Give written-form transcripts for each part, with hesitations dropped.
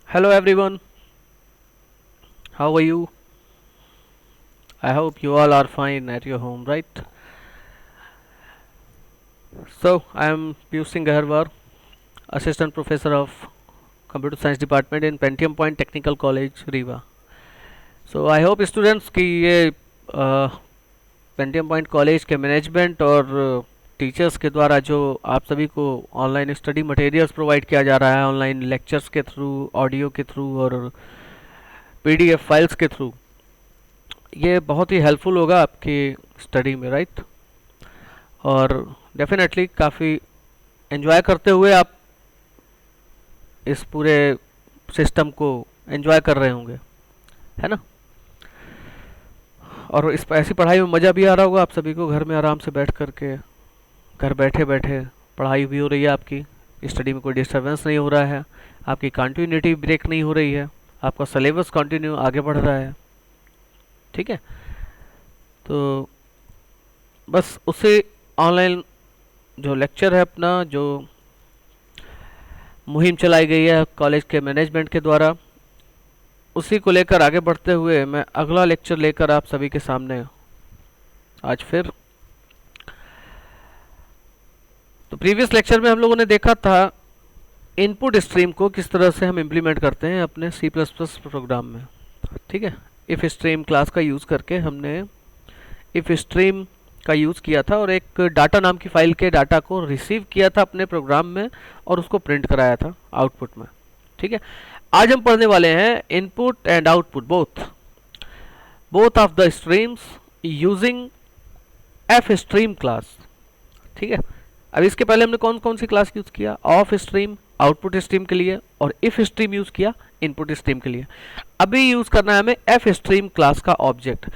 Hello everyone, how are you? I hope you all are fine at your home, right? So, I am Piyush Singh Gaharwar, Assistant Professor of Computer Science Department in Pentium Point Technical College, Rewa. So, I hope students की ये Pentium point college के management और teachers के द्वारा जो आप सभी को ऑनलाइन स्टडी मटेरियल्स प्रोवाइड किया जा रहा है ऑनलाइन लेक्चर्स के थ्रू, ऑडियो के थ्रू और पीडीएफ फाइल्स के थ्रू, ये बहुत ही हेल्पफुल होगा आपकी स्टडी में, राइट? और डेफिनेटली काफ़ी एंजॉय करते हुए आप इस पूरे सिस्टम को एंजॉय कर रहे होंगे, है ना? और इस ऐसी पढ़ाई में मज़ा भी आ रहा होगा आप सभी को, घर में आराम से बैठ कर के, घर बैठे बैठे पढ़ाई भी हो रही है आपकी, स्टडी में कोई डिस्टरबेंस नहीं हो रहा है, आपकी कंटिन्यूटी ब्रेक नहीं हो रही है, आपका सिलेबस कंटिन्यू आगे बढ़ रहा है, ठीक है? तो बस उसे ऑनलाइन जो लेक्चर है अपना, जो मुहिम चलाई गई है कॉलेज के मैनेजमेंट के द्वारा, उसी को लेकर आगे बढ़ते हुए मैं अगला लेक्चर लेकर आप सभी के सामने आज फिर। तो प्रीवियस लेक्चर में हम लोगों ने देखा था इनपुट स्ट्रीम को किस तरह से हम इम्प्लीमेंट करते हैं अपने C++ प्रोग्राम में, ठीक है? इफ स्ट्रीम क्लास का यूज़ करके हमने इफ स्ट्रीम का यूज़ किया था और एक डाटा नाम की फाइल के डाटा को रिसीव किया था अपने प्रोग्राम में और उसको प्रिंट कराया था आउटपुट में, ठीक है? आज हम पढ़ने वाले हैं input and output both of the streams using F stream class, ठीक है? अब इसके पहले हमने कौन कौन सी क्लास यूज़ किया? ऑफ स्ट्रीम आउटपुट स्ट्रीम के लिए और इफ स्ट्रीम यूज़ किया इनपुट स्ट्रीम के लिए। अभी यूज़ करना है हमें एफ स्ट्रीम क्लास का ऑब्जेक्ट।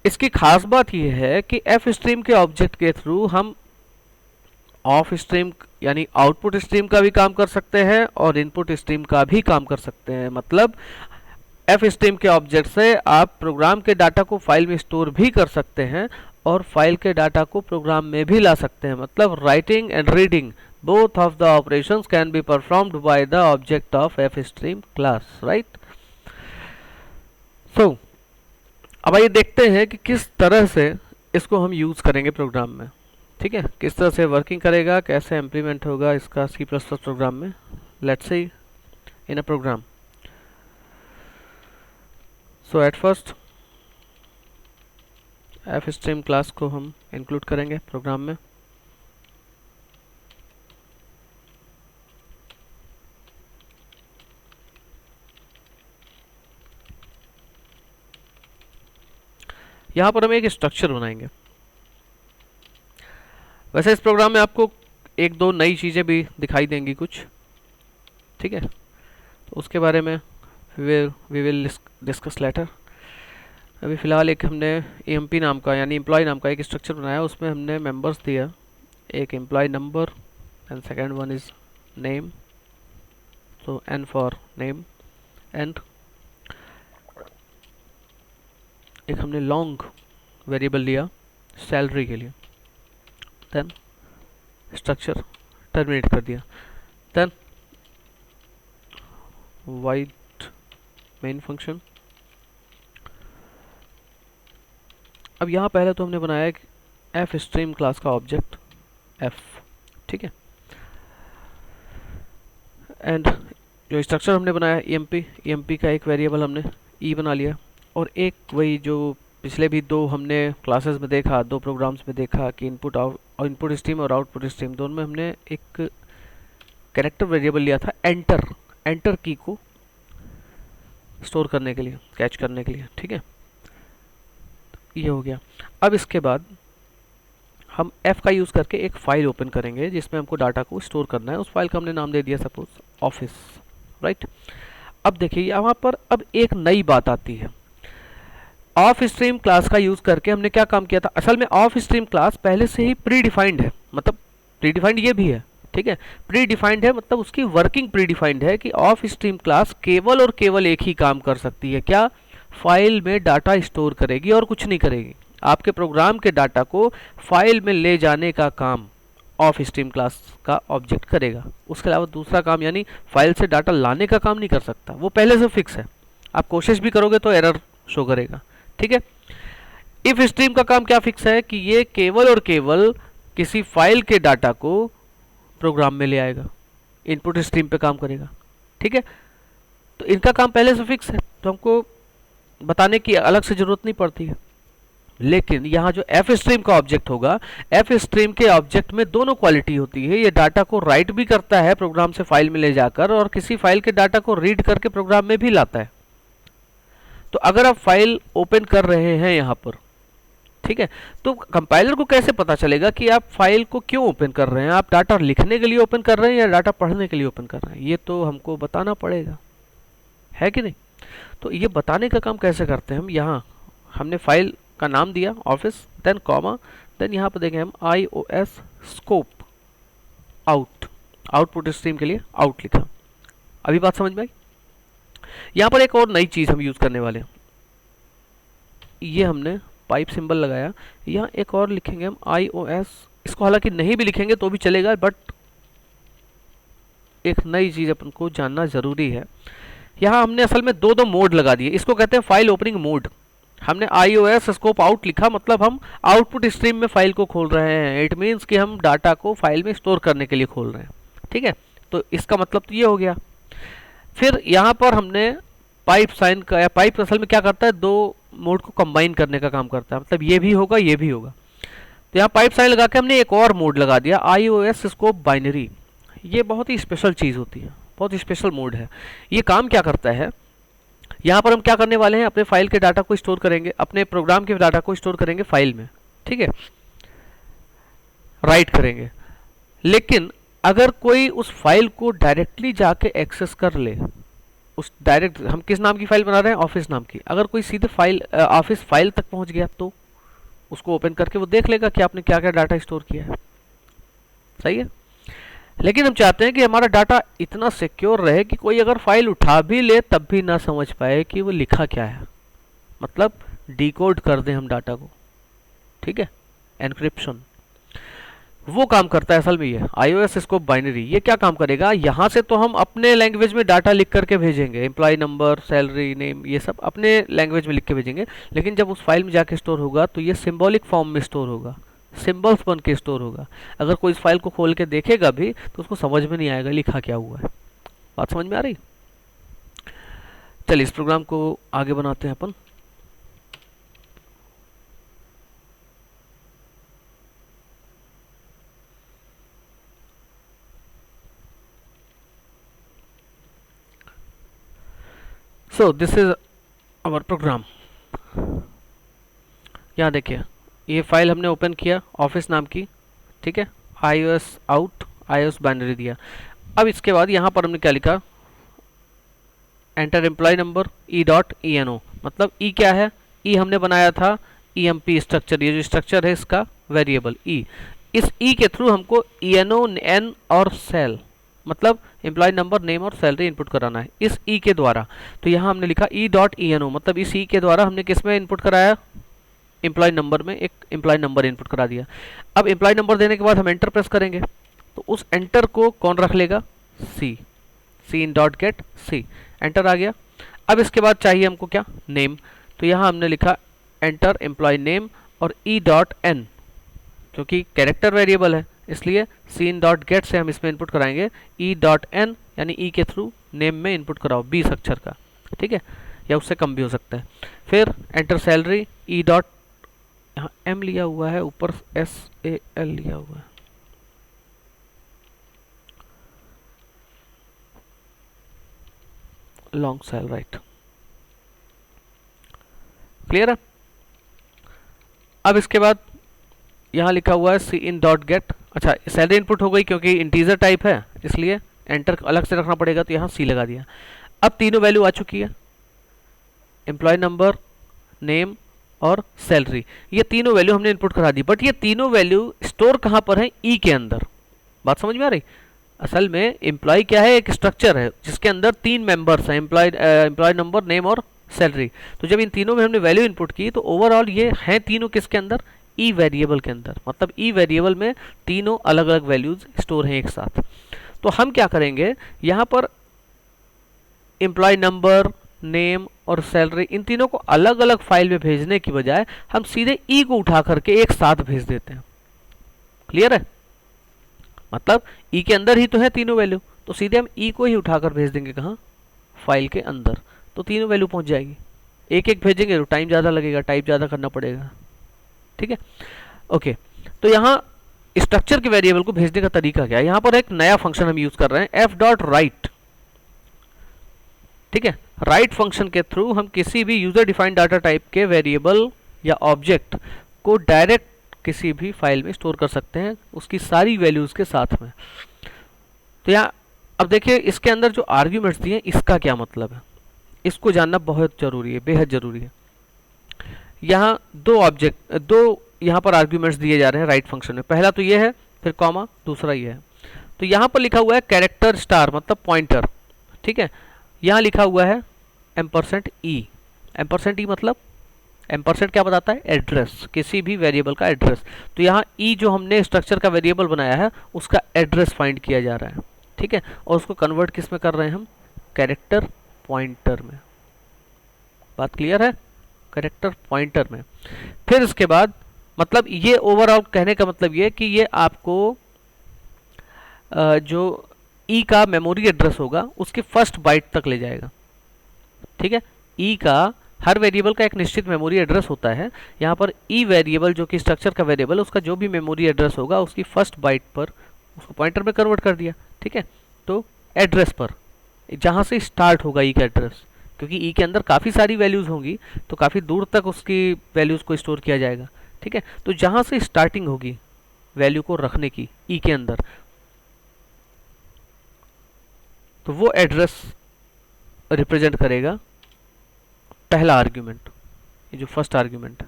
इसकी खास बात यह है कि एफ स्ट्रीम के ऑब्जेक्ट के थ्रू हम ऑफ स्ट्रीम यानी आउटपुट स्ट्रीम का भी काम कर सकते हैं और इनपुट स्ट्रीम का भी काम कर सकते हैं। मतलब एफ स्ट्रीम के ऑब्जेक्ट से आप प्रोग्राम के डाटा को फाइल में स्टोर भी कर सकते हैं और फाइल के डाटा को प्रोग्राम में भी ला सकते हैं। मतलब writing and reading both of the operations can be performed by the object of F stream class, right? So अब आइए देखते हैं कि किस तरह से इसको हम यूज़ करेंगे प्रोग्राम में, ठीक है? किस तरह से वर्किंग करेगा, कैसे इम्प्लीमेंट होगा इसका C++ प्रोग्राम में। Let's see in a program. So at first F stream class को हम इंक्लूड करेंगे प्रोग्राम में। यहाँ पर हम एक स्ट्रक्चर बनाएंगे। वैसे इस प्रोग्राम में आपको एक दो नई चीज़ें भी दिखाई देंगी कुछ, ठीक है? तो उसके बारे में वी विल डिस्कस लेटर। अभी फ़िलहाल एक हमने EMP नाम का यानी एम्प्लॉय नाम का एक स्ट्रक्चर बनाया, उसमें हमने मेंबर्स दिया, एक employ number and second one is name, तो N फॉर नेम, एंड एक हमने लॉन्ग वेरिएबल लिया सैलरी के लिए। देन स्ट्रक्चर टर्मिनेट कर दिया। Then void main function. अब यहाँ पहले तो हमने बनाया एक एफ स्ट्रीम क्लास का ऑब्जेक्ट एफ, ठीक है? एंड जो स्ट्रक्चर हमने बनाया EMP का एक वेरिएबल हमने ई बना लिया और एक वही जो पिछले भी दो हमने क्लासेस में देखा, दो प्रोग्राम्स में देखा कि इनपुट स्ट्रीम और आउटपुट स्ट्रीम दोनों में हमने एक कैरेक्टर वेरिएबल लिया था एंटर की को स्टोर करने के लिए, कैच करने के लिए, ठीक है? ये हो गया। अब इसके बाद हम F का यूज़ करके एक फ़ाइल ओपन करेंगे जिसमें हमको डाटा को स्टोर करना है। उस फाइल का हमने नाम दे दिया सपोज ऑफिस, राइट? अब देखिए यहाँ पर अब एक नई बात आती है। ऑफ स्ट्रीम क्लास का यूज़ करके हमने क्या काम किया था? असल में ऑफ स्ट्रीम क्लास पहले से ही प्री डिफाइंड है, मतलब प्री डिफाइंड ये भी है, ठीक है? प्री डिफाइंड है मतलब उसकी वर्किंग प्री डिफाइंड है कि ऑफ स्ट्रीम क्लास केवल और केवल एक ही काम कर सकती है, क्या? फाइल में डाटा स्टोर करेगी और कुछ नहीं करेगी। आपके प्रोग्राम के डाटा को फाइल में ले जाने का काम ऑफ स्ट्रीम क्लास का ऑब्जेक्ट करेगा। उसके अलावा दूसरा काम यानी फाइल से डाटा लाने का काम नहीं कर सकता, वो पहले से फिक्स है। आप कोशिश भी करोगे तो एरर शो करेगा। ठीक है, इफ स्ट्रीम का काम क्या फिक्स है कि ये केवल और केवल किसी फाइल के डाटा को प्रोग्राम में ले आएगा, इनपुट स्ट्रीम पे काम करेगा। ठीक है, तो इनका काम पहले से फिक्स है, तो हमको बताने की अलग से जरूरत नहीं पड़ती है। लेकिन यहाँ जो एफ स्ट्रीम का ऑब्जेक्ट होगा, एफ स्ट्रीम के ऑब्जेक्ट में दोनों क्वालिटी होती है। ये डाटा को राइट भी करता है प्रोग्राम से फाइल में ले जाकर, और किसी फाइल के डाटा को रीड करके प्रोग्राम में भी लाता है। तो अगर आप फाइल ओपन कर रहे हैं यहाँ पर, ठीक है, तो कंपाइलर को कैसे पता चलेगा कि आप फाइल को क्यों ओपन कर रहे हैं? आप डाटा लिखने के लिए ओपन कर रहे हैं या डाटा पढ़ने के लिए ओपन कर रहे हैं? ये तो हमको बताना पड़ेगा, है कि नहीं? तो ये बताने का काम कैसे करते हैं हम? यहाँ हमने फाइल का नाम दिया ऑफिस, देन कॉमा, देन यहाँ पर देखें हम iOS scope out, output stream के लिए आउट लिखा। अभी बात समझ में आई? यहाँ पर एक और नई चीज़ हम यूज़ करने वाले हैं, ये हमने पाइप सिंबल लगाया। यहाँ एक और लिखेंगे हम iOS, इसको हालांकि नहीं भी लिखेंगे तो भी चलेगा, बट एक नई चीज़ अपन को जानना ज़रूरी है। यहाँ हमने असल में दो दो मोड लगा दिए, इसको कहते हैं फाइल ओपनिंग मोड। हमने iOS स्कोप आउट लिखा, मतलब हम आउटपुट स्ट्रीम में फाइल को खोल रहे हैं। इट मीन्स कि हम डाटा को फाइल में स्टोर करने के लिए खोल रहे हैं। ठीक है, तो इसका मतलब तो ये हो गया। फिर यहाँ पर हमने पाइप साइन का, या पाइप असल में क्या करता है, दो मोड को कंबाइन करने का काम करता है, मतलब ये भी होगा ये भी होगा। तो यहाँ पाइप साइन लगा के हमने एक और मोड लगा दिया, iOS स्कोप बाइनरी। ये बहुत ही स्पेशल चीज़ होती है, बहुत ही स्पेशल मोड है। ये काम क्या करता है, यहाँ पर हम क्या करने वाले हैं, अपने फाइल के डाटा को स्टोर करेंगे, अपने प्रोग्राम के डाटा को स्टोर करेंगे फाइल में। ठीक है, राइट करेंगे। लेकिन अगर कोई उस फाइल को डायरेक्टली जाके एक्सेस कर ले, उस डायरेक्ट, हम किस नाम की फाइल बना रहे हैं, ऑफिस नाम की, अगर कोई सीधे फाइल ऑफिस फाइल तक पहुंच गया तो उसको ओपन करके वो देख लेगा कि आपने क्या क्या डाटा स्टोर किया है। सही है, लेकिन हम चाहते हैं कि हमारा डाटा इतना सिक्योर रहे कि कोई अगर फाइल उठा भी ले तब भी ना समझ पाए कि वो लिखा क्या है, मतलब डिकोड कर दें हम डाटा को। ठीक है, एनक्रिप्शन वो काम करता है असल में। ये iOS स्कोप बाइनरी ये क्या काम करेगा, यहाँ से तो हम अपने लैंग्वेज में डाटा लिख करके भेजेंगे, एम्प्लॉय नंबर, सैलरी, नेम, ये सब अपने लैंग्वेज में लिख के भेजेंगे। लेकिन जब उस फाइल में जाके स्टोर होगा तो ये सिंबॉलिक फॉर्म में स्टोर होगा, सिंबल्स बन के स्टोर होगा। अगर कोई इस फाइल को खोल के देखेगा भी तो उसको समझ में नहीं आएगा लिखा क्या हुआ है। बात समझ में आ रही? चलिए इस प्रोग्राम को आगे बनाते हैं अपन। So this is our program. यहाँ देखिए ये फाइल हमने ओपन किया ऑफिस नाम की। ठीक है, iOS आउट, iOS बाइनरी दिया। अब इसके बाद यहाँ पर हमने क्या लिखा, एंटर एम्प्लॉय नंबर e.eno, मतलब ई क्या है, ई हमने बनाया था emp स्ट्रक्चर, ये जो स्ट्रक्चर है इसका वेरिएबल ई। इस ई के थ्रू हमको eno, n और सेल, मतलब एम्प्लॉय नंबर, नेम और सैलरी इनपुट कराना है इस ई के द्वारा। तो यहाँ हमने लिखा e.eno, मतलब इस ई के द्वारा हमने किस में इनपुट कराया, एम्प्लॉय नंबर में एक एम्प्लॉय नंबर इनपुट करा दिया। अब एम्प्लॉय नंबर देने के बाद हम एंटर प्रेस करेंगे तो उस एंटर को कौन रख लेगा, C, C in dot get C, enter आ गया। अब इसके बाद चाहिए हमको क्या, नेम, तो यहाँ हमने लिखा एंटर एम्प्लॉय नेम और e.n, क्योंकि कैरेक्टर वेरिएबल है इसलिए सी इन डॉट गेट से हम इसमें इनपुट कराएंगे e.n, यानी ई के थ्रू नेम में इनपुट कराओ 20 अक्षर का। ठीक है, या उससे कम भी हो सकता है। फिर एंटर सैलरी, ई डॉट, यहाँ एम लिया हुआ है, ऊपर SAL लिया हुआ है, लॉन्ग सेल, राइट, क्लियर है। अब इसके बाद यहाँ लिखा हुआ है सी इन डॉट गेट, अच्छा सैलरी इनपुट हो गई क्योंकि इंटीजर टाइप है इसलिए एंटर अलग से रखना पड़ेगा, तो यहाँ सी लगा दिया। अब तीनों वैल्यू आ चुकी है, एम्प्लॉय नंबर, नेम और सैलरी, ये तीनों वैल्यू हमने इनपुट करा दी। बट ये तीनों वैल्यू स्टोर कहाँ पर है, ई के अंदर। बात समझ में आ रही? असल में एम्प्लॉय क्या है, एक स्ट्रक्चर है जिसके अंदर 3 मेंबर्स हैं, एम्प्लॉय नंबर, नेम और सैलरी। तो जब इन तीनों में हमने वैल्यू इनपुट की तो ओवरऑल ये हैं तीनों किसके अंदर, ई वेरिएबल के अंदर, मतलब ई वेरिएबल में तीनों अलग अलग वैल्यूज स्टोर हैं एक साथ। तो हम क्या करेंगे, यहाँ पर एम्प्लॉय नंबर, नेम और सैलरी, इन तीनों को अलग अलग फाइल में भेजने की बजाय हम सीधे ई को उठा करके एक साथ भेज देते हैं। क्लियर है? मतलब ई के अंदर ही तो है तीनों वैल्यू, तो सीधे हम ई को ही उठाकर भेज देंगे कहाँ, फाइल के अंदर, तो तीनों वैल्यू पहुंच जाएगी। एक एक भेजेंगे तो टाइम ज़्यादा लगेगा, टाइप ज़्यादा करना पड़ेगा। ठीक है, ओके। तो यहाँ स्ट्रक्चर के वेरिएबल को भेजने का तरीका क्या है, यहाँ पर एक नया फंक्शन हम यूज कर रहे हैं, f.write। ठीक है, राइट फंक्शन के थ्रू हम किसी भी यूजर डिफाइंड डाटा टाइप के वेरिएबल या ऑब्जेक्ट को डायरेक्ट किसी भी फाइल में स्टोर कर सकते हैं उसकी सारी वैल्यूज के साथ में। तो यहाँ अब देखिए इसके अंदर जो आर्ग्यूमेंट्स दिए इसका क्या मतलब है, इसको जानना बहुत जरूरी है, बेहद जरूरी है। यहाँ दो यहाँ पर आर्ग्यूमेंट्स दिए जा रहे हैं राइट फंक्शन में, पहला तो ये है, फिर कॉमा, दूसरा ये है। तो यहाँ पर लिखा हुआ है कैरेक्टर स्टार मतलब पॉइंटर। ठीक है, यहाँ लिखा हुआ है %e। %e मतलब एम्परसेंट क्या बताता है, एड्रेस, किसी भी वेरिएबल का एड्रेस। तो यहाँ ई जो हमने स्ट्रक्चर का वेरिएबल बनाया है उसका एड्रेस फाइंड किया जा रहा है। ठीक है, और उसको कन्वर्ट किस में कर रहे हैं हम, कैरेक्टर पॉइंटर में। बात क्लियर है, कैरेक्टर पॉइंटर में। फिर इसके बाद मतलब ये ओवरऑल कहने का मतलब ये कि ये आपको जो ई का मेमोरी एड्रेस होगा उसके फर्स्ट बाइट तक ले जाएगा। ठीक है, ई का हर वेरिएबल का एक निश्चित मेमोरी एड्रेस होता है, यहाँ पर ई वेरिएबल जो कि स्ट्रक्चर का वेरिएबल उसका जो भी मेमोरी एड्रेस होगा उसकी फर्स्ट बाइट पर उसको पॉइंटर में कन्वर्ट कर दिया। ठीक है, तो एड्रेस पर जहाँ से स्टार्ट होगा ई का एड्रेस, क्योंकि ई के अंदर काफ़ी सारी वैल्यूज़ होंगी तो काफ़ी दूर तक उसकी वैल्यूज़ को स्टोर किया जाएगा। ठीक है, तो जहाँ से स्टार्टिंग होगी वैल्यू को रखने की ई के अंदर, तो वो एड्रेस रिप्रेजेंट करेगा पहला आर्ग्यूमेंट, ये जो फर्स्ट आर्ग्यूमेंट है।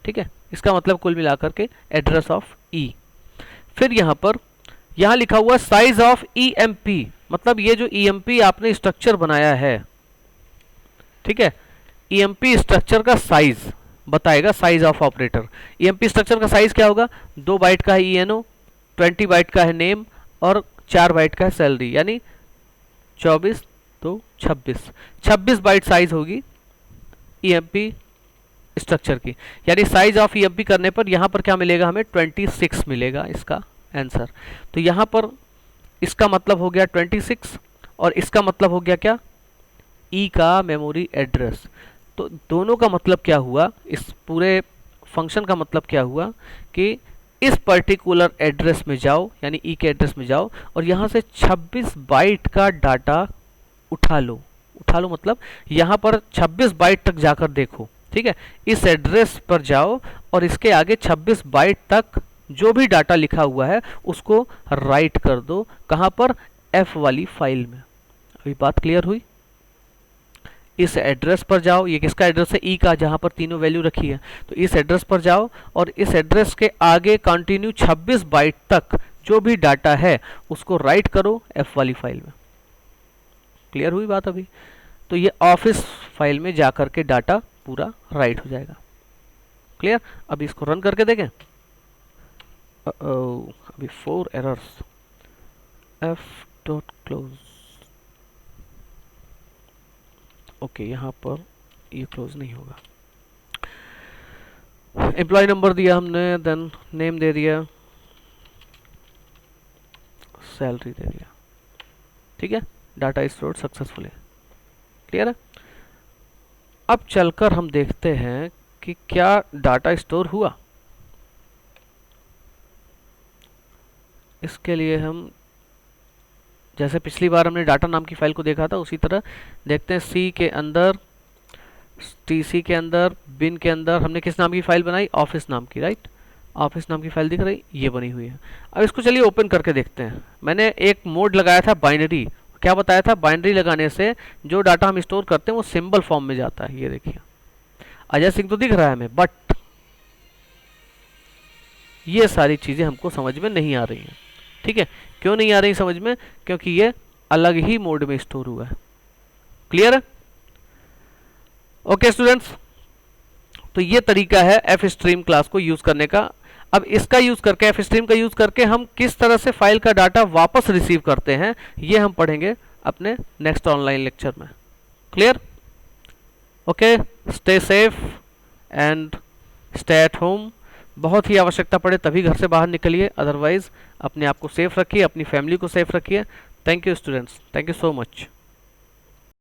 ठीक है, इसका मतलब कुल मिलाकर के एड्रेस ऑफ ई। फिर यहाँ लिखा हुआ साइज ऑफ ईएमपी, मतलब ये जो ईएमपी आपने स्ट्रक्चर बनाया है, ठीक है, ईएमपी स्ट्रक्चर का साइज बताएगा, size of operator. EMP structure का साइज क्या होगा, 2 बाइट का है ईएनओ, 20 बाइट का है नेम और 4 बाइट का है सैलरी, यानी 24 तो 26 बाइट साइज होगी ईएमपी स्ट्रक्चर की। यानी साइज ऑफ ईएमपी करने पर यहाँ पर क्या मिलेगा, हमें 26 मिलेगा इसका आंसर। तो यहाँ पर इसका मतलब हो गया 26 और इसका मतलब हो गया क्या, ई का मेमोरी एड्रेस। तो दोनों का मतलब क्या हुआ, इस पूरे फंक्शन का मतलब क्या हुआ कि इस पर्टिकुलर एड्रेस में जाओ, यानी ई के एड्रेस में जाओ और यहाँ से 26 बाइट का डाटा उठा लो मतलब यहाँ पर 26 बाइट तक जाकर देखो। ठीक है, इस एड्रेस पर जाओ और इसके आगे 26 बाइट तक जो भी डाटा लिखा हुआ है उसको राइट कर दो, कहाँ पर, एफ वाली फाइल में। अभी बात क्लियर हुई? इस एड्रेस पर जाओ, ये किसका एड्रेस है, ई का, जहाँ पर तीनों वैल्यू रखी है। तो इस एड्रेस पर जाओ और इस एड्रेस के आगे कंटिन्यू 26 बाइट तक जो भी डाटा है उसको राइट करो एफ वाली फाइल में। क्लियर हुई बात अभी? तो ये ऑफिस फाइल में जाकर के डाटा पूरा राइट हो जाएगा। क्लियर? अभी इसको रन करके देखें। अभी 4 एरर्स, f.close। ओके, यहाँ पर ये क्लोज नहीं होगा। एम्प्लॉय नंबर दिया हमने, देन नेम दे दिया, सैलरी दे दिया। ठीक है, डाटा स्टोर्ड सक्सेसफुली। क्लियर है? अब चलकर हम देखते हैं कि क्या डाटा स्टोर हुआ। इसके लिए हम जैसे पिछली बार हमने डाटा नाम की फाइल को देखा था उसी तरह देखते हैं। सी के अंदर, टीसी के अंदर, बिन के अंदर हमने किस नाम की फाइल बनाई, ऑफिस नाम की, राइट? ऑफिस नाम की फाइल दिख रही, ये बनी हुई है। अब इसको चलिए ओपन करके देखते हैं। मैंने एक मोड लगाया था बाइनरी, क्या बताया था, बाइनरी लगाने से जो डाटा हम स्टोर करते हैं वो सिंबल फॉर्म में जाता है। ये देखिए अजय सिंह तो दिख रहा है हमें, बट ये सारी चीज़ें हमको समझ में नहीं आ रही हैं। ठीक है, क्यों नहीं आ रही समझ में, क्योंकि ये अलग ही मोड में स्टोर हुआ है। क्लियर है? ओके स्टूडेंट्स, तो ये तरीका है एफ स्ट्रीम क्लास को यूज करने का। अब इसका यूज करके, एफ स्ट्रीम का यूज करके हम किस तरह से फाइल का डाटा वापस रिसीव करते हैं, ये हम पढ़ेंगे अपने नेक्स्ट ऑनलाइन लेक्चर में। Clear? Okay, stay safe and stay at home. बहुत ही आवश्यकता पड़े तभी घर से बाहर निकलिए, अदरवाइज अपने आप को सेफ रखिए, अपनी फैमिली को सेफ रखिए। Thank you students, thank you so much.